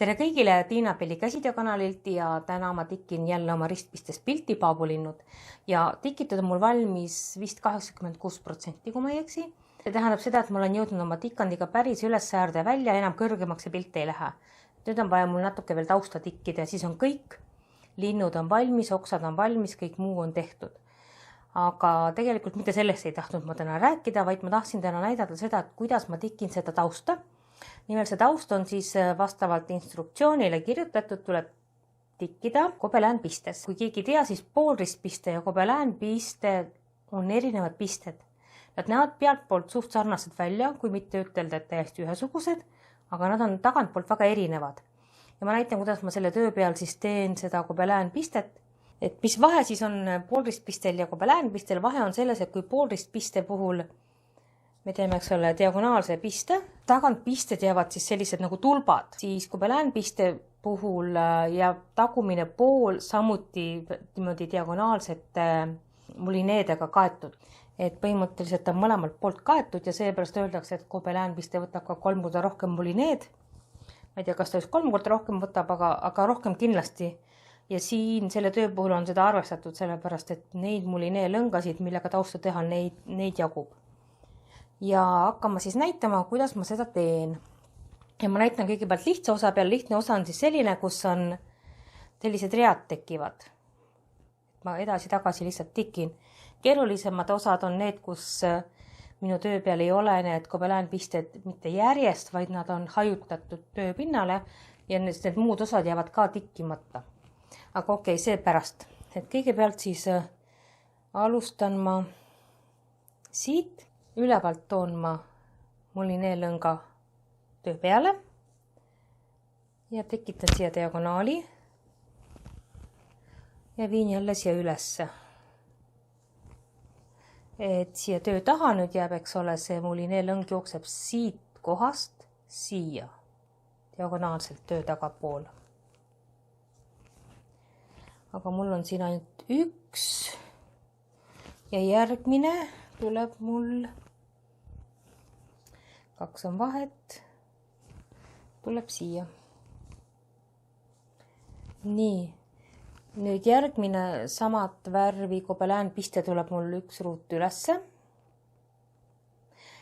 Tere kõigile Tiina Pelli käsitöökanalilt ja täna ma tikin jälle oma ristpistest pilti paabulinnud ja tikitud on mul valmis vist 86%, kui ma ei eksi. See tähendab seda, et ma olen jõudnud oma tikandiga päris üles äärde välja, enam kõrgemaks see pilt ei lähe. Nüüd on vaja mul natuke veel tausta tikkida ja siis on kõik. Linnud on valmis, oksad on valmis, kõik muu on tehtud. Aga tegelikult mitte sellest ei tahtnud ma täna rääkida, vaid ma tahtsin täna näidata seda, et kuidas ma tikin seda tausta. Nimelt see taust on siis vastavalt instruktsioonile kirjutatud, tuleb tikkida gobeläänpistes. Kui keegi ei tea, siis poolristpiste ja gobeläänpiste on erinevad pisted. Nad näevad pealtpoolt suht sarnased välja, kui mitte ütelda, et täiesti ühesugused, aga nad on tagantpoolt väga erinevad. Ja ma näitan, kuidas ma selle töö peal siis teen seda gobeläänpistet. Et mis vahe siis on poolristpistel ja gobeläänpistel? Vahe on selles, et kui poolristpiste puhul me teeme, eks ole, diagonaalse piste. Tagant pisted jäävad siis sellised nagu tulbad. Siis gobeläänpiste puhul jääb tagumine pool samuti niimoodi diagonaalsete mulineedega kaetud. Et põhimõtteliselt on mõlemalt poolt kaetud ja seepärast öeldakse, et gobeläänpiste võtab ka 3 korda rohkem mulineed. Ma ei tea, kas ta just 3 korda rohkem võtab, aga rohkem kindlasti. Ja siin selle töö puhul on seda arvestatud sellepärast, et neid mulinee lõngasid, millega tausta teha, neid jagub. Ja hakkama siis näitama, kuidas ma seda teen. Ja ma näitan kõigepealt lihtsa osa peal. Lihtne osa on siis selline, kus on sellised read tekivad. Ma edasi-tagasi lihtsalt tikin. Keerulisemad osad on need, kus minu töö peal ei ole need gobeläänpisted mitte järjest, vaid nad on hajutatud tööpinnale ja need muud osad jäävad ka tikkimata. Aga okei, see pärast. Et kõigepealt siis alustan ma siit. Ülevalt toon ma mulineelõnga töö peale ja tekitan siia diagonaali ja viin jälle siia ülesse. Et siia töö taha nüüd jääb, eks ole, see mulineelõng jookseb siit kohast siia diagonaalselt töö tagapool. Aga mul on siin ainult üks ja järgmine tuleb mul 2 on vahet, tuleb siia. Nii, nüüd järgmine samad värvi gobeläänpiste tuleb mul 1 ruut ülesse.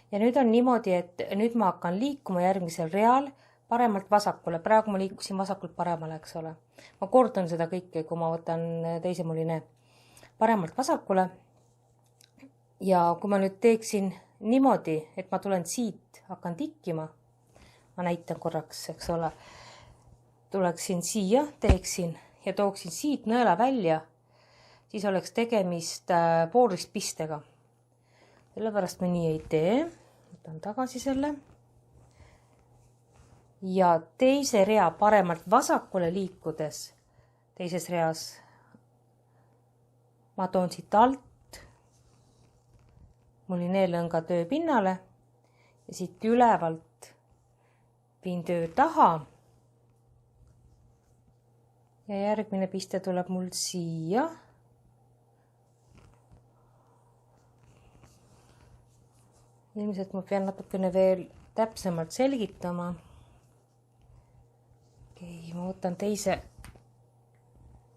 Ja nüüd on niimoodi, et nüüd ma hakkan liikuma järgmisel real paremalt vasakule. Praegu ma liikusin vasakult paremale, eks ole. Ma kordan seda kõike, kui ma võtan teise muline paremalt vasakule. Ja kui ma nüüd teeksin niimoodi, et ma tulen siit, hakkan tikkima, ma näitan korraks, eks ole, tuleksin siia, teeksin ja tooksin siit nõela välja, siis oleks tegemist poolristpistega. Sellepärast me nii ei tee. Võtan tagasi selle. Ja teise rea paremalt vasakule liikudes, teises reas ma toon siit alt mulineelõnga töö pinnale ja siit ülevalt viin töö taha. Ja järgmine piste tuleb mul siia. Ilmselt ma pean natukene veel täpsemalt selgitama. Okei, ma võtan teise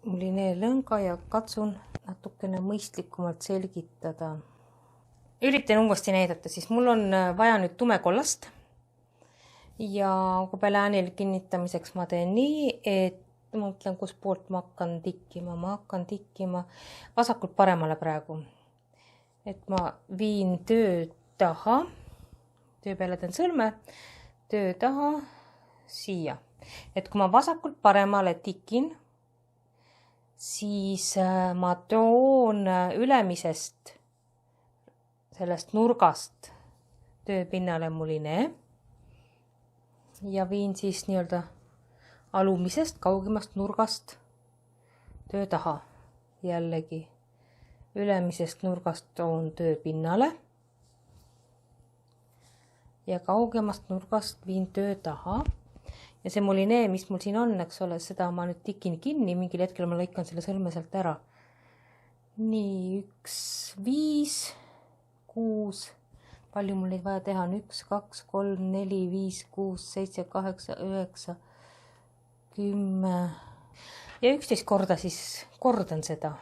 mulineelõnga ja katsun natukene mõistlikumalt selgitada. Üritan uuesti näidata, siis mul on vaja nüüd tumekollast ja gobeläänil kinnitamiseks ma teen nii, et ma mõtlen, kus poolt ma hakkan tikkima. Ma hakkan tikkima vasakult paremale praegu. Et ma viin töö taha, töö peale teen sõrme, töö taha siia. Et kui ma vasakult paremale tikin, siis ma toon ülemisest sellest nurgast töö pinnale mulinee ja viin siis nii-öelda alumisest kaugemast nurgast töö taha. Jällegi ülemisest nurgast toon töö pinnale ja kaugemast nurgast viin töö taha. Ja see mulinee, mis mul siin on, eks ole, seda ma nüüd tikin kinni, mingil hetkel ma lõikan selle sõrme sealt ära. Nii, 1, 5, 6, palju mul neid vaja teha on 1, 2, 3, 4, 5, 6, 7, 8, 9, 10 ja 11 korda siis kordan seda.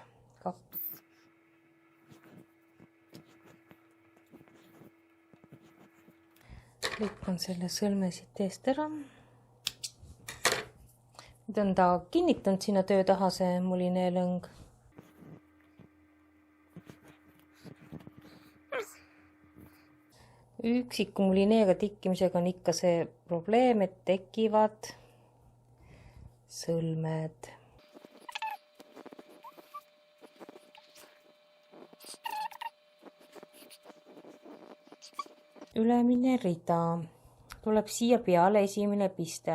Lõikan selle sõlme siit eest ära. Nüüd on ta kinnitanud sinna töö taha see mulinelõng. Üksiku mulineega tikkimisega on ikka see probleem, et tekivad sõlmed. Ülemine rida tuleb siia peale esimene piste,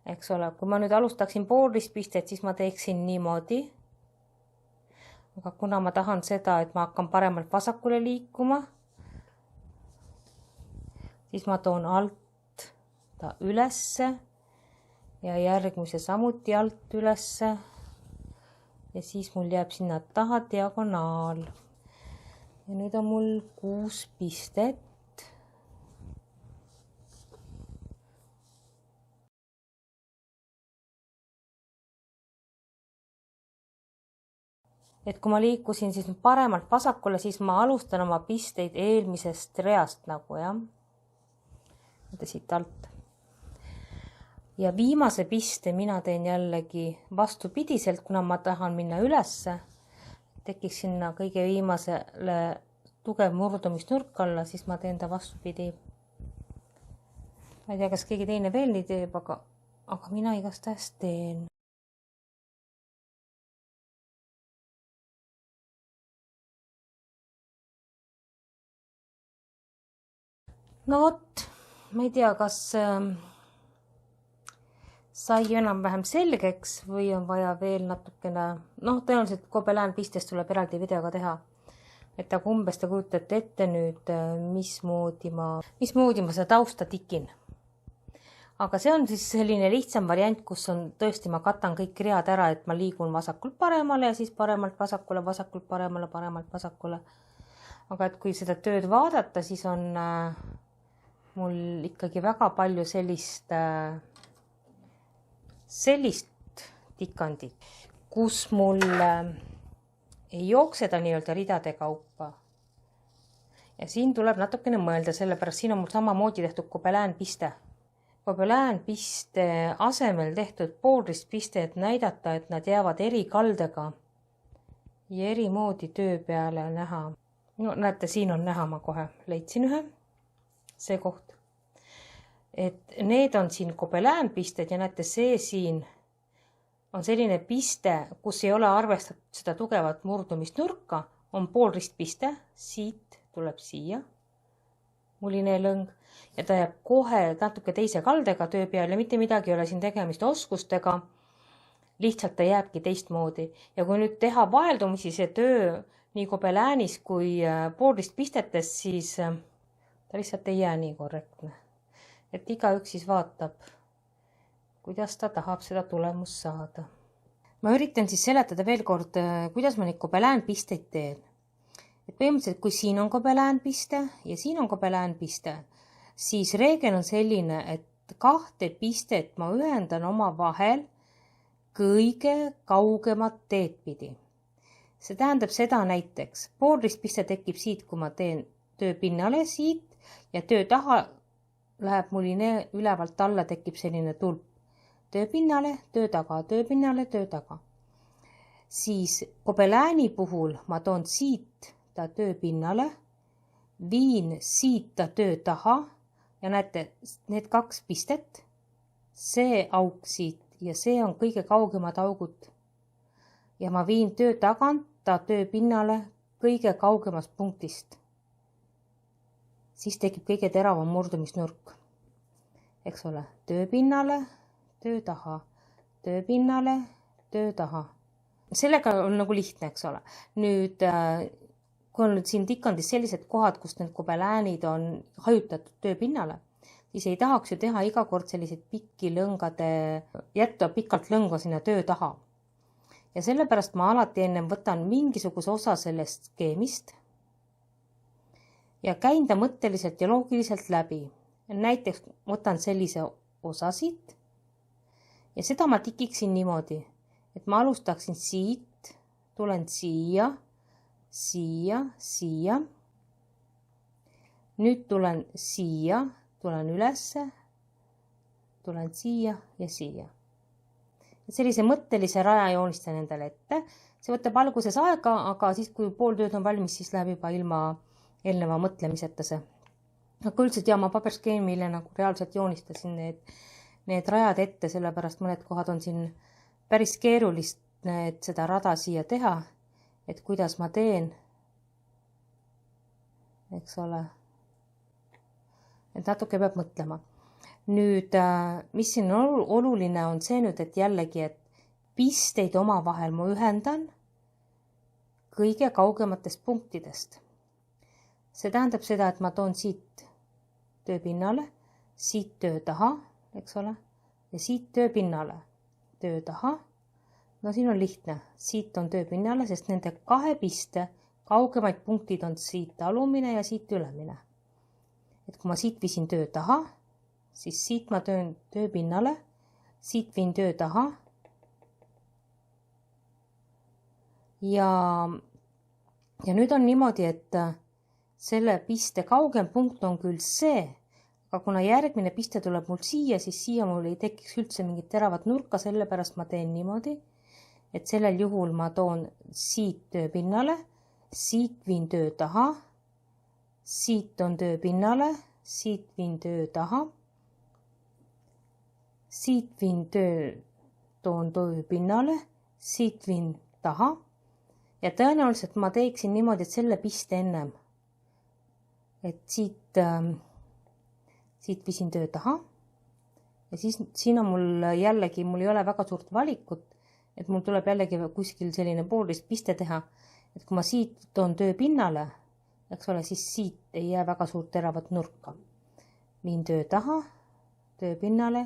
eks ole. Kui ma nüüd alustaksin poolist pistet, siis ma teeksin niimoodi. Aga kuna ma tahan seda, et ma hakkan paremalt vasakule liikuma, siis ma toon alt ta ülesse ja järgmise samuti alt ülesse. Ja siis mul jääb sinna taha diagonaal. Ja nüüd on mul 6 pistet. Et kui ma liikusin siis paremalt vasakule, siis ma alustan oma pisteid eelmisest reast nagu, jah. Siit alt. Ja viimase piste mina teen jällegi vastupidiselt, kuna ma tahan minna ülesse. Tekiks sinna kõige viimasele tugev murdumisnurk alla, siis ma teen ta vastupidi. Ma ei tea, kas keegi teine veel nii teeb, aga mina igastahes teen. No vot, ma ei tea, kas sai enam-vähem selgeks või on vaja veel natukene, tõenäoliselt gobeläänpistest tuleb eraldi videoga teha. Et aga umbes te kujutate ette nüüd, mismoodi ma seda tausta tikin. Aga see on siis selline lihtsam variant, kus on tõesti, ma katan kõik read ära, et ma liigun vasakult paremale ja siis paremalt vasakule, vasakult paremale, paremalt vasakule. Aga et kui seda tööd vaadata, siis on mul ikkagi väga palju sellist tikandit, kus mul ei jookse ta nii-öelda ridade kaupa. Ja siin tuleb natukene mõelda, sellepärast siin on mul samamoodi tehtud gobeläänpiste. Gobeläänpiste asemel tehtud poolrist piste, et näidata, et nad jäävad eri kaldega ja eri moodi töö peale näha. No näete, siin on näha, ma kohe leidsin ühe. See koht. Et need on siin gobeläänpisted ja näete, see siin on selline piste, kus ei ole arvestatud seda tugevat murdumisnurka, on poolristpiste, siit tuleb siia mulinelõng ja ta jääb kohe natuke teise kaldega töö peal ja mitte midagi ei ole siin tegemist oskustega, lihtsalt ta jääbki teistmoodi. Ja kui nüüd teha vaheldumisi see töö nii gobeläänis kui poolristpistetes, siis ta lihtsalt ei jää nii korrektne. Et igaüks siis vaatab, kuidas ta tahab seda tulemust saada. Ma üritan siis seletada veel kord, kuidas ma neid gobeläänpisteid teen. Et põhimõtteliselt, kui siin on gobeläänpiste ja siin on gobeläänpiste, siis reegel on selline, et 2 pistet ma ühendan oma vahel kõige kaugemat teed pidi. See tähendab seda näiteks, poolristpiste tekib siit, kui ma teen tööpinnale siit ja töö taha läheb mulinee ülevalt alla, tekib selline tulp. Tööpinnale, töö taga, tööpinnale, töö taga. Siis gobelääni puhul ma toon siit ta tööpinnale, viin siit ta töö taha ja näete, need 2 pistet, see auk siit ja see on kõige kaugemad augud. Ja ma viin töö tagant ta tööpinnale kõige kaugemast punktist. Siis tekib kõige teravam murdumisnurk. Eks ole, tööpinnale, töö taha, tööpinnale, töö taha. Sellega on nagu lihtne, eks ole. Nüüd, kui on nüüd siin tikandis sellised kohad, kus need gobeläänid on hajutatud tööpinnale, siis ei tahaks ju teha iga kord sellised pikki lõngade, jätta pikalt lõnga sinna töö taha. Ja sellepärast ma alati ennem võtan mingisuguse osa sellest skeemist ja käin ta mõtteliselt ja loogiliselt läbi. Näiteks võtan sellise osa siit ja seda ma tikiksin niimoodi, et ma alustaksin siit, tulen siia, siia, siia. Nüüd tulen siia, tulen ülesse, tulen siia ja siia. Sellise mõttelise raja joonistan endale ette. See võtab alguses aega, aga siis, kui pool tööd on valmis, siis läheb juba ilma eelneva mõtlemiseta see. Aga üldiselt ma paberskeemile nagu reaalselt joonistasin need rajad ette, sellepärast mõned kohad on siin päris keerulist, et seda rada siia teha, et kuidas ma teen, eks ole. Et natuke peab mõtlema. Nüüd, mis siin oluline on see nüüd, et jällegi, et pisteid oma vahel ma ühendan kõige kaugematest punktidest. See tähendab seda, et ma toon siit tööpinnale, siit töö taha, eks ole, ja siit tööpinnale, töö taha. No siin on lihtne, siit on tööpinnale, sest nende kahe piste kaugemaid punktid on siit alumine ja siit ülemine. Et kui ma siit viisin töö taha, siis siit ma töön tööpinnale, siit viin töö taha ja nüüd on niimoodi, et selle piste kaugem punkt on küll see, aga kuna järgmine piste tuleb mul siia, siis siia mul ei tekiks üldse mingit teravat nurka, sellepärast ma teen niimoodi, et sellel juhul ma toon siit tööpinnale, siit viin töö taha, siit on tööpinnale, siit viin töö taha, siit viin toon tööpinnale, siit viin taha ja tõenäoliselt ma teeksin niimoodi, et selle piste ennem, et siit viisin töö taha ja siis siin on mul jällegi, mul ei ole väga suurt valikut, et mul tuleb jällegi kuskil selline poolteist piste teha, et kui ma siit toon tööpinnale, eks ole, siis siit ei jää väga suurt teravat nurka. Viin töö taha, tööpinnale,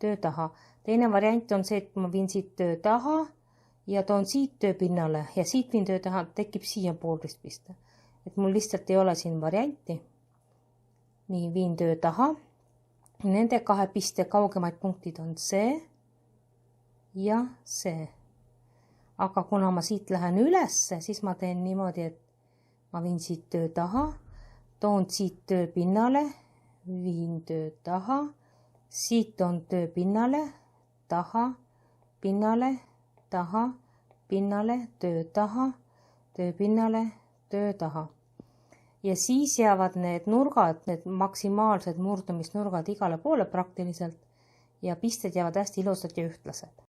töö taha. Teine variant on see, et ma viin siit töö taha ja toon siit tööpinnale ja siit viin töö taha, tekib siia poolteist piste. Et mul lihtsalt ei ole siin varianti. Nii, viin töö taha. Nende kahe piste kaugemaid punktid on see ja see. Aga kuna ma siit lähen ülesse, siis ma teen niimoodi, et ma viin siit töö taha, toon siit tööpinnale, viin töö taha, siit on tööpinnale, taha, pinnale, taha, pinnale, töö taha, tööpinnale, töö taha. Ja siis jäävad need nurgad, need maksimaalsed murdumisnurgad igale poole praktiliselt ja pisted jäävad hästi ilusad ja ühtlased.